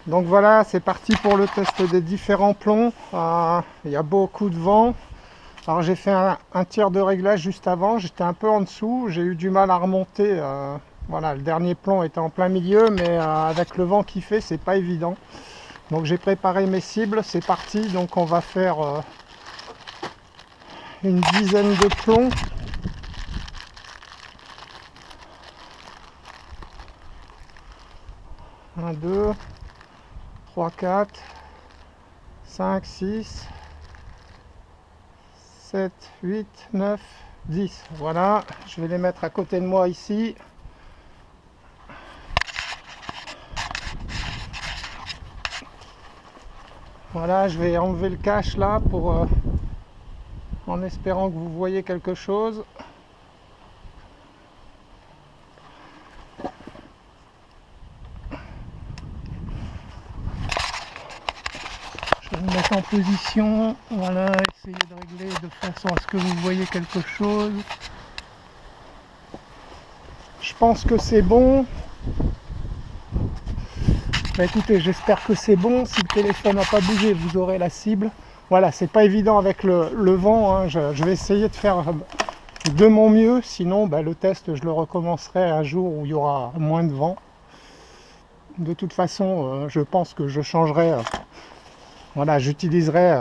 Donc voilà, c'est parti pour le test des différents plombs. Il y a beaucoup de vent. Alors j'ai fait un tir de réglage juste avant, j'étais un peu en dessous, j'ai eu du mal à remonter. Voilà, le dernier plomb était en plein milieu, mais avec le vent qui fait, c'est pas évident. Donc j'ai préparé mes cibles, c'est parti. Donc on va faire une dizaine de plombs. Un, 2, 3, 4, 5, 6, 7, 8, 9, 10. Voilà, je vais les mettre à côté de moi ici. Voilà, je vais enlever le cache là pour en espérant que vous voyez quelque chose. Je vais me mettre en position. Voilà, essayer de régler de façon à ce que vous voyez quelque chose. Je pense que c'est bon. Bah écoutez, j'espère que c'est bon. Si le téléphone n'a pas bougé, vous aurez la cible. Voilà, c'est pas évident avec le vent, hein. Je vais essayer de faire de mon mieux. Sinon, bah, le test, je le recommencerai un jour où il y aura moins de vent. De toute façon, je pense que je changerai. Voilà, j'utiliserai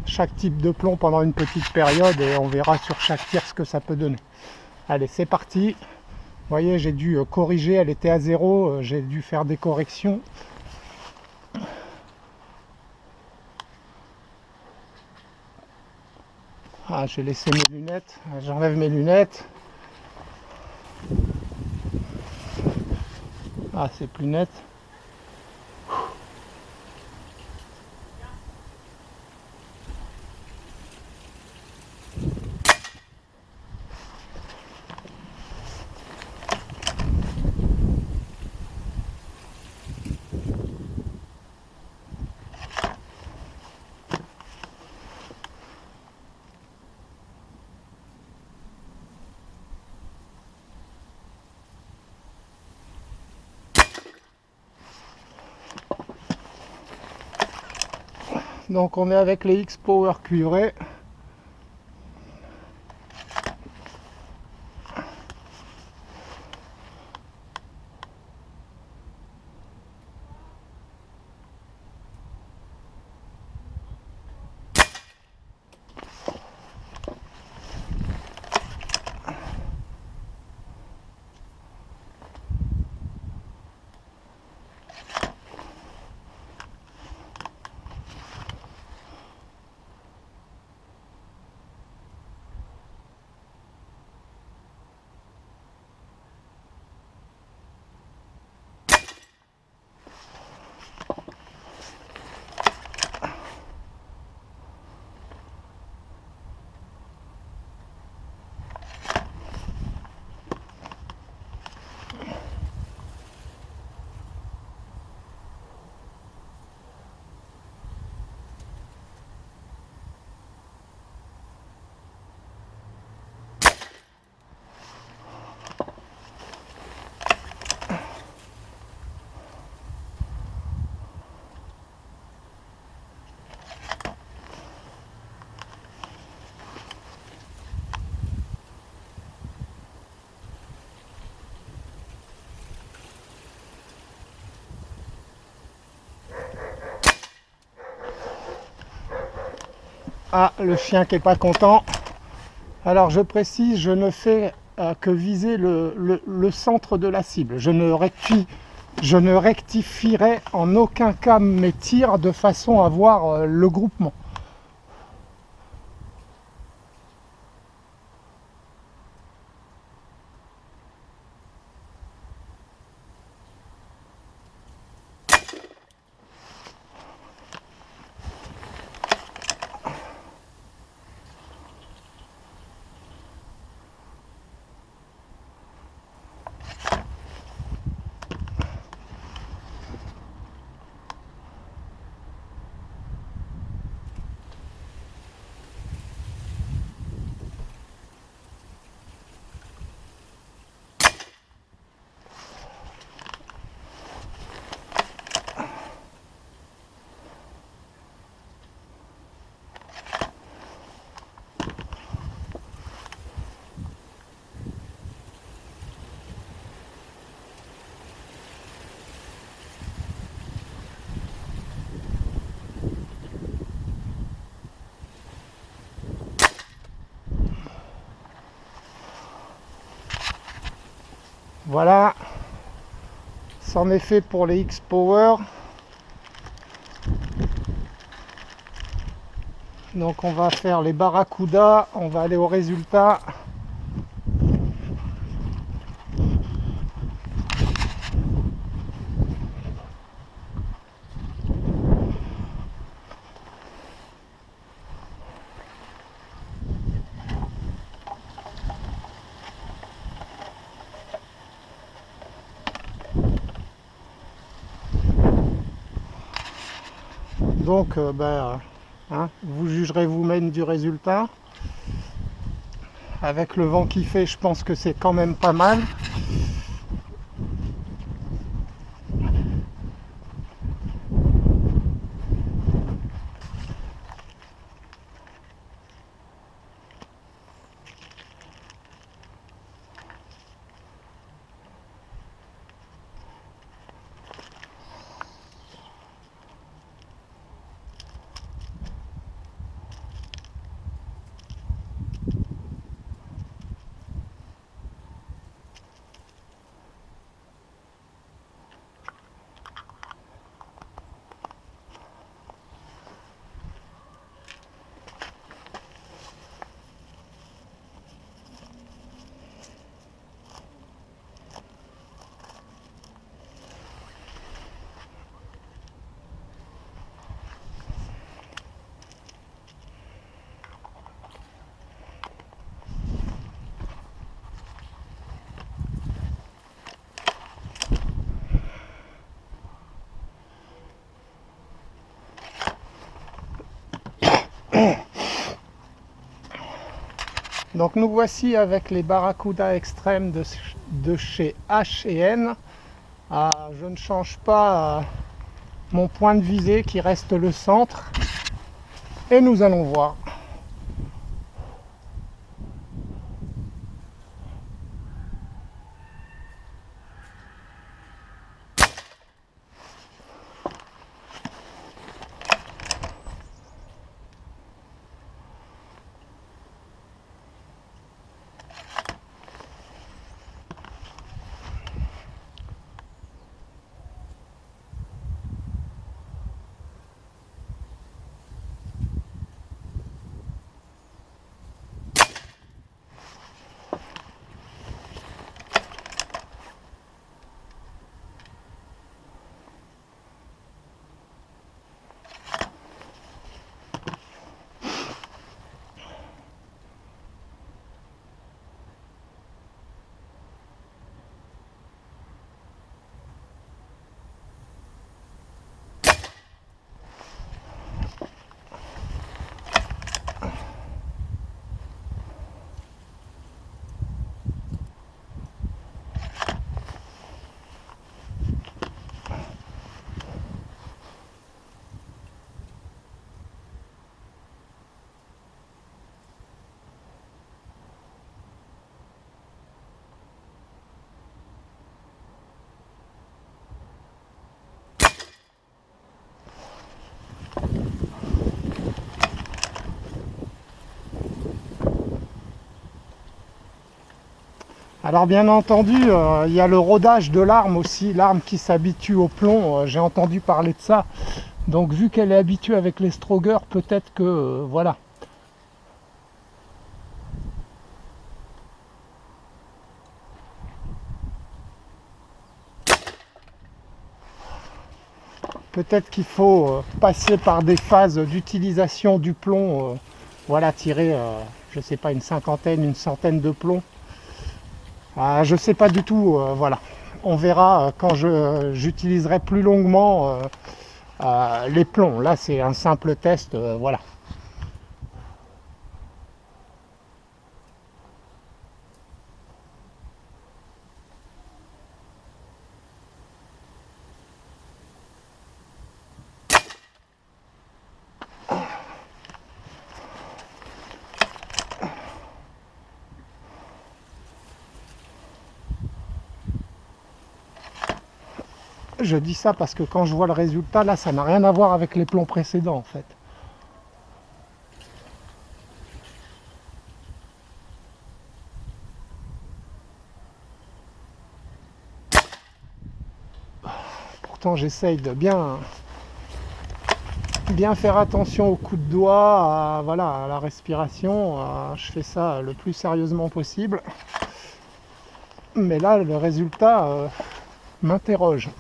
chaque type de plomb pendant une petite période et on verra sur chaque tir ce que ça peut donner. Allez, c'est parti. Vous voyez, j'ai dû corriger, elle était à 0, j'ai dû faire des corrections. Ah, j'ai laissé mes lunettes, j'enlève mes lunettes. Ah, c'est plus net. Donc on est avec les X-Power cuivrés. Ah, le chien qui est pas content. Alors je précise, je ne fais que viser le centre de la cible. Je ne rectifierai en aucun cas mes tirs de façon à voir le groupement. Voilà, c'en est fait pour les X-Power. Donc on va faire les Barracuda, on va aller au résultat. Donc vous jugerez vous-même du résultat. Avec le vent qui fait, je pense que c'est quand même pas mal. Donc nous voici avec les Barracuda extrêmes de chez H&N. Je ne change pas mon point de visée qui reste le centre. Et nous allons voir. Alors bien entendu, il y a le rodage de l'arme aussi, l'arme qui s'habitue au plomb, j'ai entendu parler de ça. Donc vu qu'elle est habituée avec les Stroger, peut-être que voilà. Peut-être qu'il faut passer par des phases d'utilisation du plomb, voilà, tirer, je sais pas, une cinquantaine, une centaine de plombs. Je sais pas du tout, voilà. On verra quand j'utiliserai plus longuement les plombs. Là, c'est un simple test, voilà. Je dis ça parce que quand je vois le résultat, là, ça n'a rien à voir avec les plombs précédents, en fait. pourtant j'essaye de bien faire attention aux coups de doigt, voilà, à la respiration. Je fais ça le plus sérieusement possible. Mais là, le résultat m'interroge.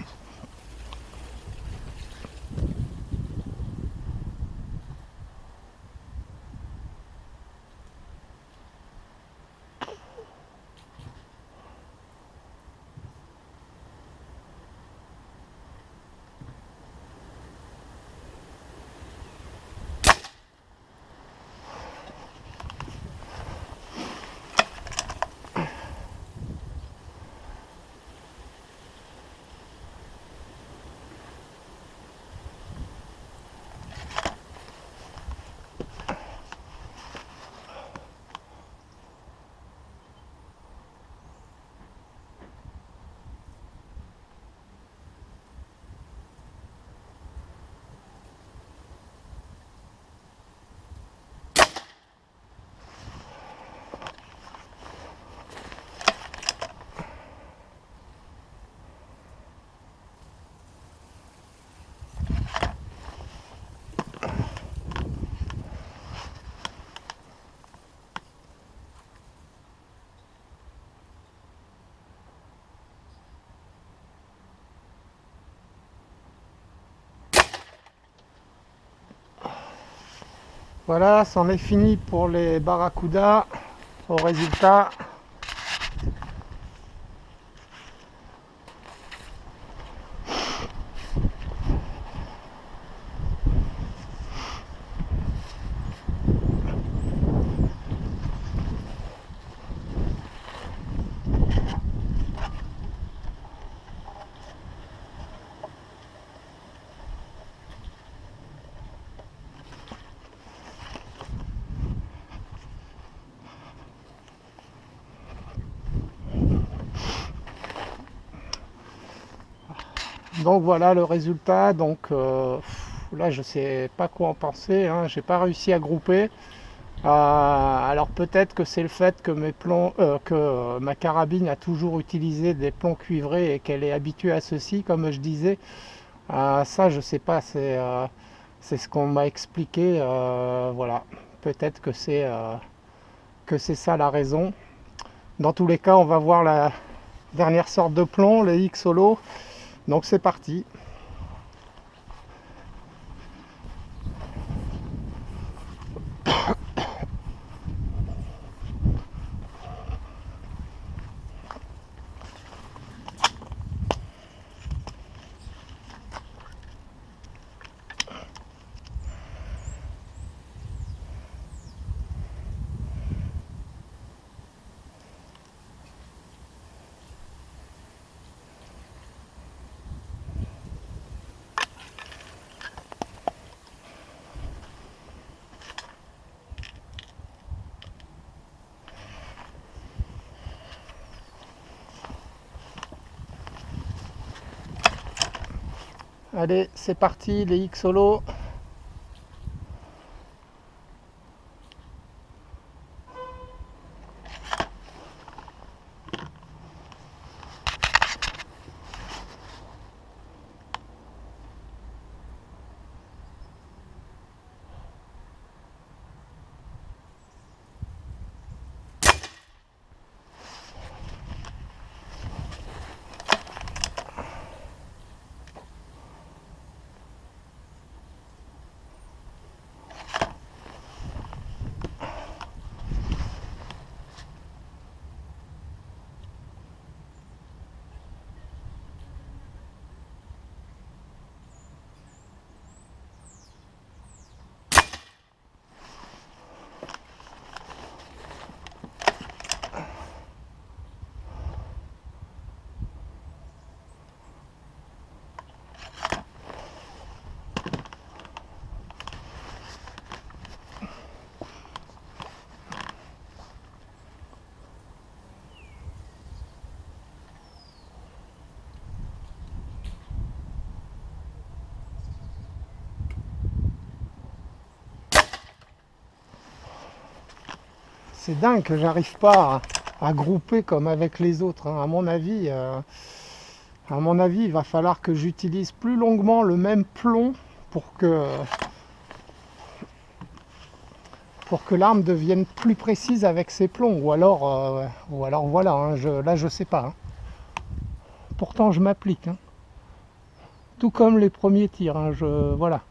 Voilà, c'en est fini pour les barracudas. Au résultat, donc voilà le résultat. Donc là, je sais pas quoi en penser, hein. J'ai pas réussi à grouper. Alors peut-être que c'est le fait que mes plombs, que ma carabine a toujours utilisé des plombs cuivrés et qu'elle est habituée à ceci, comme je disais. Ça, je sais pas. C'est ce qu'on m'a expliqué. Voilà. Peut-être que c'est ça la raison. Dans tous les cas, on va voir la dernière sorte de plomb, le X Holo. Donc c'est parti. Allez, c'est parti, les X Holo. C'est dingue que j'arrive pas à grouper comme avec les autres, hein. À mon avis, À mon avis, il va falloir que j'utilise plus longuement le même plomb pour que l'arme devienne plus précise avec ses plombs. Ou alors voilà, hein, là je sais pas. Hein. Pourtant je m'applique. Hein. Tout comme les premiers tirs. Hein, voilà.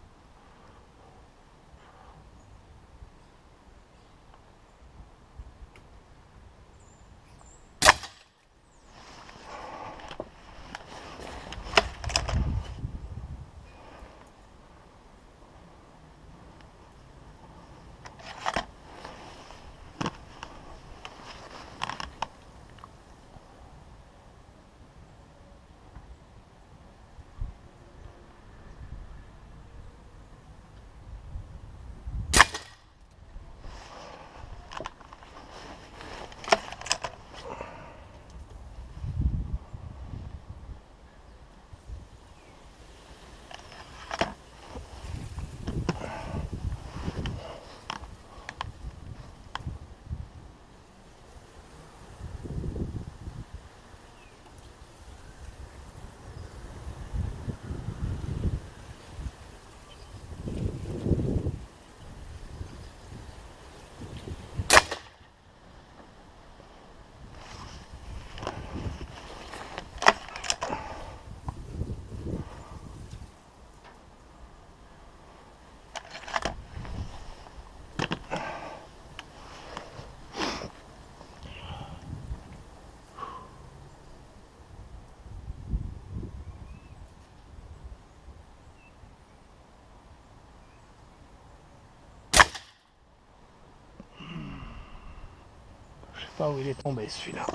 Je sais pas où il est tombé celui-là.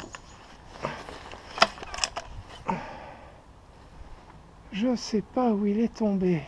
Je sais pas où il est tombé.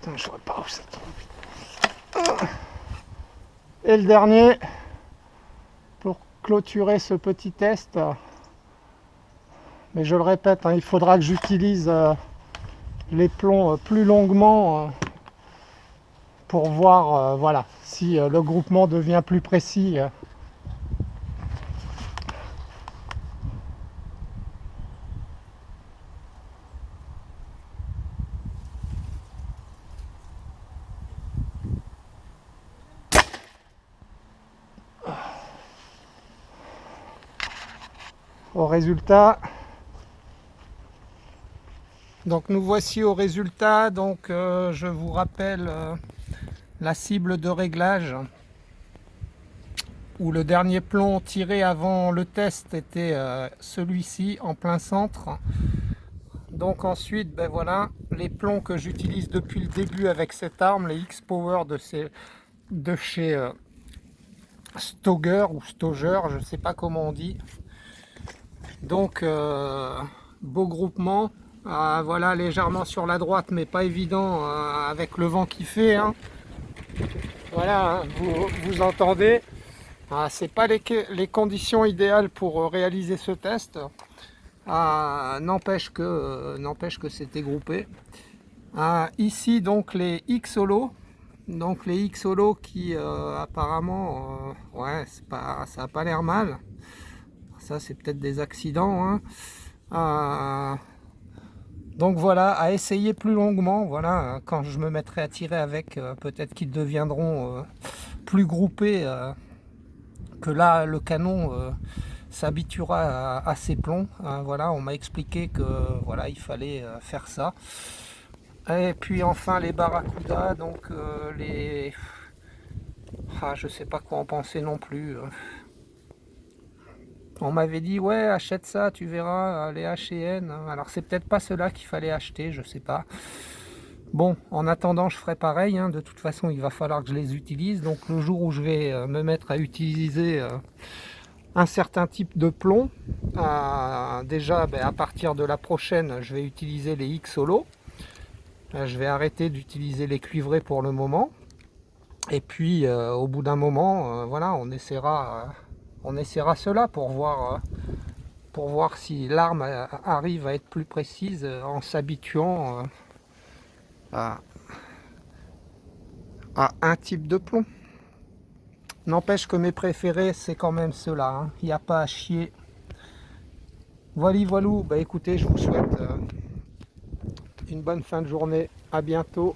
Putain, je vois pas où ça tombe. Et le dernier, pour clôturer ce petit test, mais je le répète, hein, il faudra que j'utilise les plombs plus longuement pour voir voilà, si le groupement devient plus précis. Au résultat, donc nous voici au résultat. Donc je vous rappelle la cible de réglage où le dernier plomb tiré avant le test était celui-ci en plein centre. Donc ensuite, ben voilà, les plombs que j'utilise depuis le début avec cette arme, les X-Power de chez Stoger ou Stoger, je ne sais pas comment on dit. Donc beau groupement, voilà, légèrement sur la droite mais pas évident avec le vent qui fait. Hein. Voilà, hein, vous entendez. C'est pas les conditions idéales pour réaliser ce test. N'empêche que c'était groupé. Ici donc les X-Holo. Donc les X-Holo qui apparemment, ouais, ça a pas l'air mal. Ça c'est peut-être des accidents. Hein. Donc voilà, à essayer plus longuement. Voilà, quand je me mettrai à tirer avec, peut-être qu'ils deviendront plus groupés. Que là le canon s'habituera à ces plombs. Hein, voilà, on m'a expliqué que voilà, il fallait faire ça. Et puis enfin les barracudas, donc Ah, je sais pas quoi en penser non plus. On m'avait dit, ouais, achète ça, tu verras, les H&M. Alors, c'est peut-être pas cela qu'il fallait acheter, je sais pas. Bon, en attendant, je ferai pareil, hein. De toute façon, il va falloir que je les utilise. Donc, le jour où je vais me mettre à utiliser un certain type de plomb, déjà, ben, à partir de la prochaine, je vais utiliser les X-Holo. Je vais arrêter d'utiliser les cuivrés pour le moment. Et puis, au bout d'un moment, voilà, on essaiera cela pour voir si l'arme arrive à être plus précise en s'habituant à, à un type de plomb. N'empêche que mes préférés, c'est quand même ceux-là, hein. Il n'y a pas à chier. Voilà, voilou. Bah écoutez, je vous souhaite une bonne fin de journée. À bientôt.